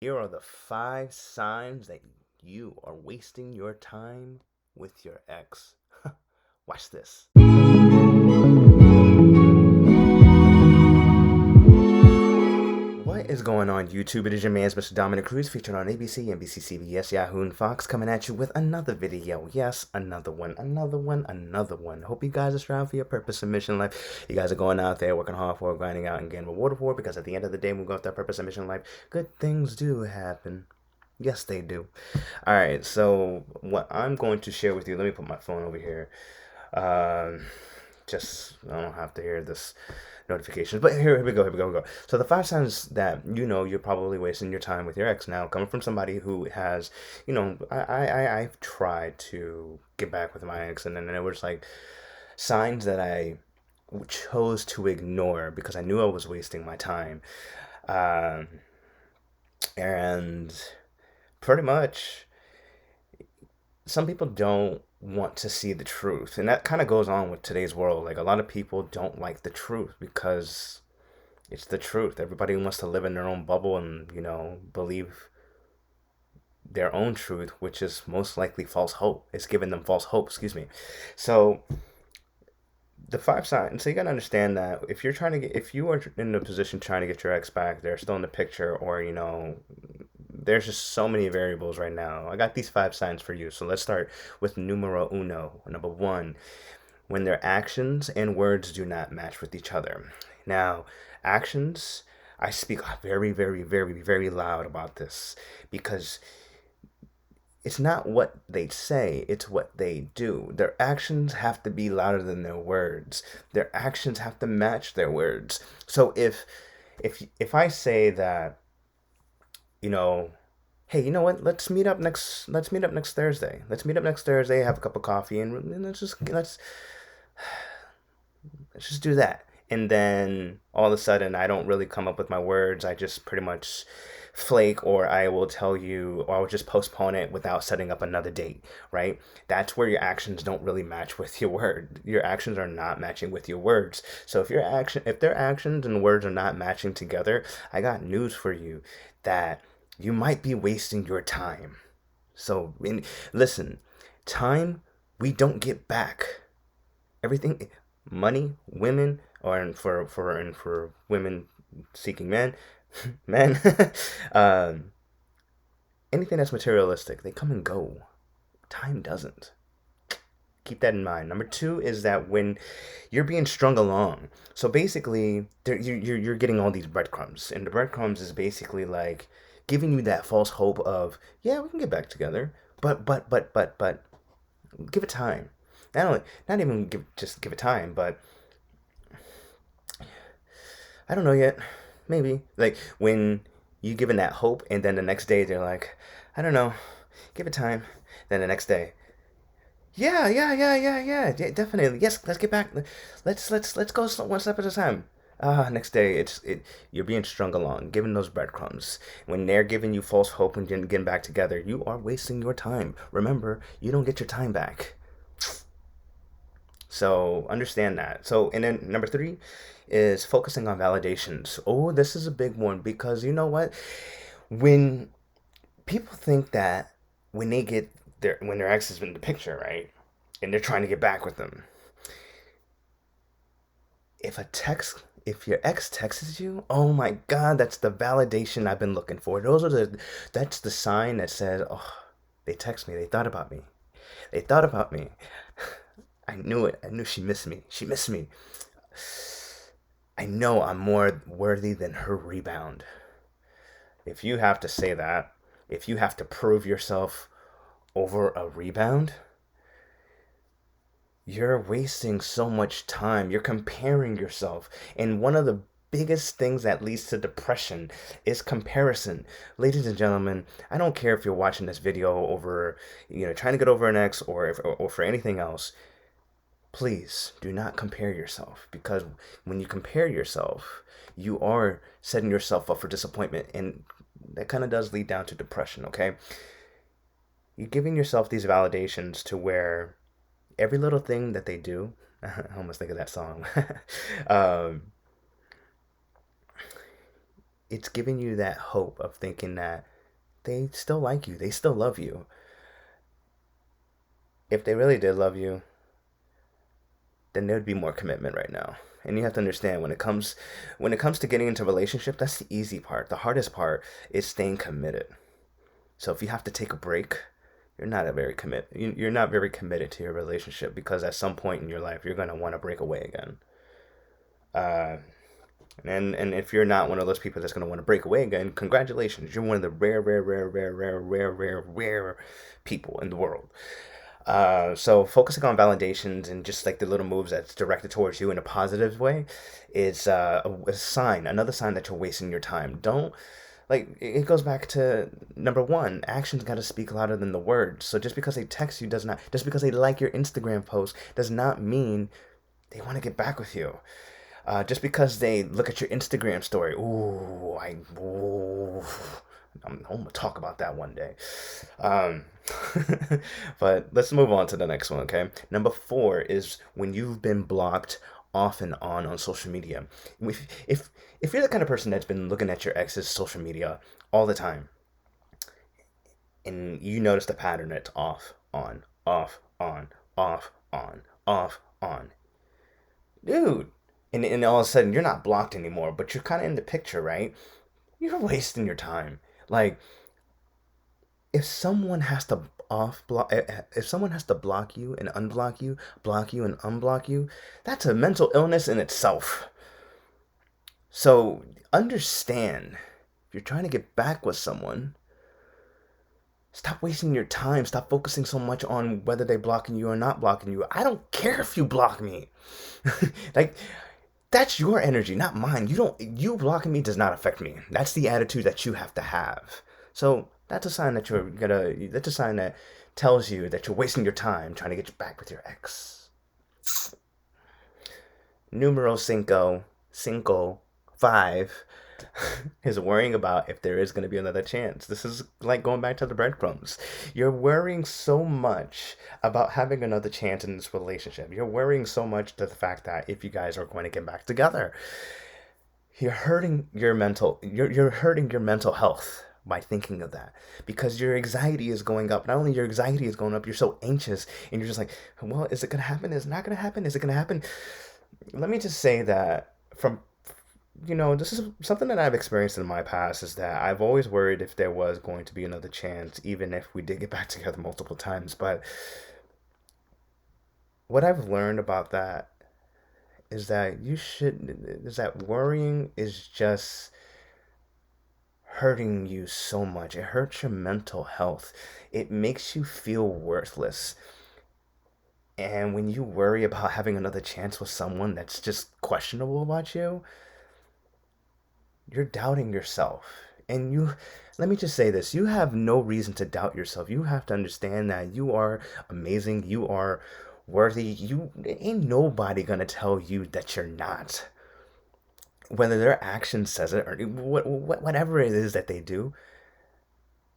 Here are the 5 signs that you are wasting your time with your ex. Watch this. What is going on, YouTube? It is your man, Mr. Dominic Cruz, featured on ABC, NBC, CBS, Yahoo, and Fox, coming at you with another video. Yes, another one, another one, another one. Hope you guys are striving for your purpose and mission in life. You guys are going out there, working hard for it, grinding out, and getting rewarded for it, because at the end of the day, when we go after our purpose and mission in life, good things do happen. Yes, they do. All right, so what I'm going to share with you, let me put my phone over here. Um, just I don't have to hear this notifications. But here we go. Here we go. Here we go. So the 5 signs that you're probably wasting your time with your ex. Now, coming from somebody who has, I've tried to get back with my ex, and then it was like signs that I chose to ignore because I knew I was wasting my time. Um, and pretty much some people don't want to see the truth. And that kind of goes on with today's world. Like a lot of people don't like the truth because it's the truth. Everybody wants to live in their own bubble and, believe their own truth, which is most likely false hope. It's giving them false hope, excuse me. So the 5 signs. So you gotta understand that if you are in a position trying to get your ex back, they're still in the picture, or there's just so many variables right now. I got these 5 signs for you. So let's start with numero uno. Number one, when their actions and words do not match with each other. Now, actions, I speak very, very, very, very loud about this because it's not what they say, it's what they do. Their actions have to be louder than their words. Their actions have to match their words. So if I say that, you know, hey, you know what? Let's meet up next Thursday. Let's meet up next Thursday, have a cup of coffee, and let's just do that. And then all of a sudden, I don't really come up with my words. I just pretty much flake, or I will tell you, or I will just postpone it without setting up another date, right? That's where your actions don't really match with your word. Your actions are not matching with your words. So if their actions and words are not matching together, I got news for you that you might be wasting your time. So, listen, time we don't get back. Everything, money, women, or and for women seeking men, men, um, anything that's materialistic, they come and go. Time doesn't. Keep that in mind. Number two is that when you're being strung along, so basically you're getting all these breadcrumbs, and the breadcrumbs is basically like giving you that false hope of, yeah, we can get back together, but give it time. Not even just give it time, but I don't know yet. Maybe like when you given that hope, and then the next day they're like, I don't know, give it time. Then the next day, yeah, yeah, yeah, yeah, yeah, yeah, definitely. Yes, let's get back. Let's go one step at a time. Next day, you're being strung along, giving those breadcrumbs. When they're giving you false hope and getting back together, you are wasting your time. Remember, you don't get your time back. So understand that. So, and then number three is focusing on validations. Oh, this is a big one because you know what? When people think that when their ex is in the picture, right, and they're trying to get back with them, if your ex texts you, oh my God, that's the validation I've been looking for. That's the sign that says, oh, they text me. They thought about me. They thought about me. I knew it. I knew she missed me. She missed me. I know I'm more worthy than her rebound. If you have to say that, if you have to prove yourself over a rebound, you're wasting so much time. You're comparing yourself. And one of the biggest things that leads to depression is comparison. Ladies and gentlemen, I don't care if you're watching this video over, trying to get over an ex, or for anything else. Please do not compare yourself, because when you compare yourself, you are setting yourself up for disappointment, and that kind of does lead down to depression, okay? You're giving yourself these validations to where every little thing that they do, I almost think of that song. um, it's giving you that hope of thinking that they still like you, they still love you. If they really did love you, then there would be more commitment right now. And you have to understand, when it comes to getting into a relationship, that's the easy part. The hardest part is staying committed. So if you have to take a break, you're not very committed to your relationship, because at some point in your life you're going to want to break away again. Uh, and if you're not one of those people that's going to want to break away again, congratulations. You're one of the rare people in the world. So focusing on validations and just like the little moves that's directed towards you in a positive way is a sign, another sign that you're wasting your time. Don't like it goes back to number one. Actions got to speak louder than the words. So just because they text you does not, just because they like your Instagram post does not mean they want to get back with you. Just because they look at your Instagram story, I'm gonna talk about that one day. Um, but let's move on to the next one, okay? Number four is when you've been blocked off and on social media. If you're the kind of person that's been looking at your ex's social media all the time, and you notice the pattern that's off, on, off, on, off, on, off, on, dude. And all of a sudden you're not blocked anymore, but you're kind of in the picture, right? You're wasting your time. Like, if someone has to if someone has to block you and unblock you, block you and unblock you, that's a mental illness in itself. So understand, if you're trying to get back with someone, stop wasting your time. Stop focusing so much on whether they're blocking you or not blocking you. I don't care if you block me. Like, that's your energy, not mine. You blocking me does not affect me. That's the attitude that you have to have. So that's a sign that that's a sign that tells you that you're wasting your time trying to get back with your ex. Numero cinco, five, is worrying about if there is going to be another chance. This is like going back to the breadcrumbs. You're worrying so much about having another chance in this relationship. You're worrying so much to the fact that if you guys are going to get back together, you're hurting your mental health by thinking of that, because your anxiety is going up. Not only your anxiety is going up, you're so anxious, and you're just like, well, is it going to happen? Is it not going to happen? Is it going to happen? Let me just say that this is something that I've experienced in my past, is that I've always worried if there was going to be another chance, even if we did get back together multiple times. But what I've learned about that is that worrying is just hurting you so much. It hurts your mental health. It makes you feel worthless. And when you worry about having another chance with someone that's just questionable about you, you're doubting yourself. And let me just say this, you have no reason to doubt yourself. You have to understand that you are amazing. You are worthy. You ain't nobody gonna tell you that you're not. Whether their action says it or whatever it is that they do,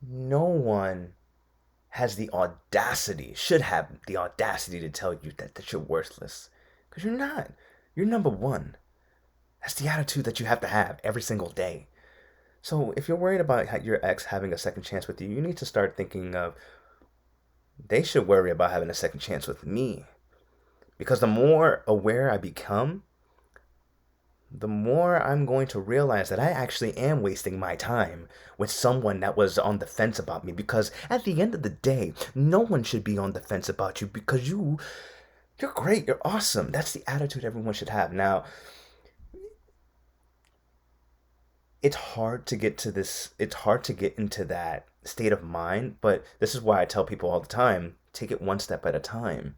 no one should have the audacity to tell you that you're worthless. Because you're not. You're number one. That's the attitude that you have to have every single day. So if you're worried about your ex having a second chance with you, you need to start thinking of, they should worry about having a second chance with me. Because the more aware I become, the more I'm going to realize that I actually am wasting my time with someone that was on the fence about me. Because at the end of the day, no one should be on the fence about you, because you're great, you're awesome. That's the attitude everyone should have. Now, it's hard to get into that state of mind, but this is why I tell people all the time, take it one step at a time.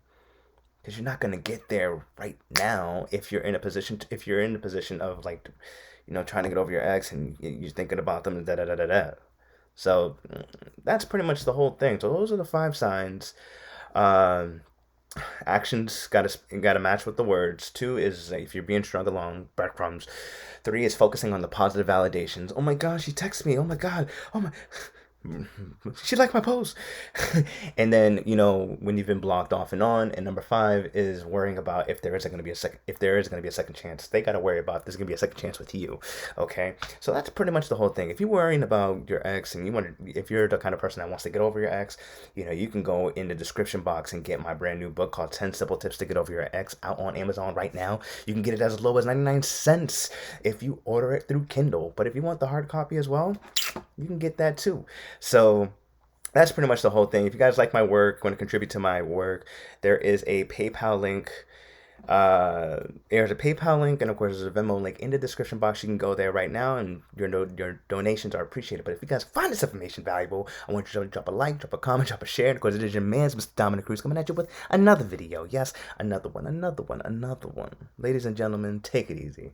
Because you're not going to get there right now if you're in a position of, like, trying to get over your ex and you're thinking about them, da da da da da. So that's pretty much the whole thing. So those are the 5 signs. Actions gotta match with the words. 2 is if you're being strung along, breadcrumbs. 3 is focusing on the positive validations. Oh my gosh, he texts me. Oh my god. Oh my. She liked my post. And then, when you've been blocked off and on. And number five is worrying about if there is going to be a second chance. They got to worry about if there's going to be a second chance with you. Okay. So that's pretty much the whole thing. If you're worrying about your ex and if you're the kind of person that wants to get over your ex, you can go in the description box and get my brand new book called 10 Simple Tips to Get Over Your Ex out on Amazon right now. You can get it as low as 99 cents if you order it through Kindle. But if you want the hard copy as well, you can get that too. So that's pretty much the whole thing. If you guys like my work, want to contribute to my work, there is a PayPal link. There's a PayPal link, and of course, there's a Venmo link in the description box. You can go there right now, and your donations are appreciated. But if you guys find this information valuable, I want you to drop a like, drop a comment, drop a share. And of course, it is your man's Mr. Dominic Cruz coming at you with another video. Yes, another one, another one, another one. Ladies and gentlemen, take it easy.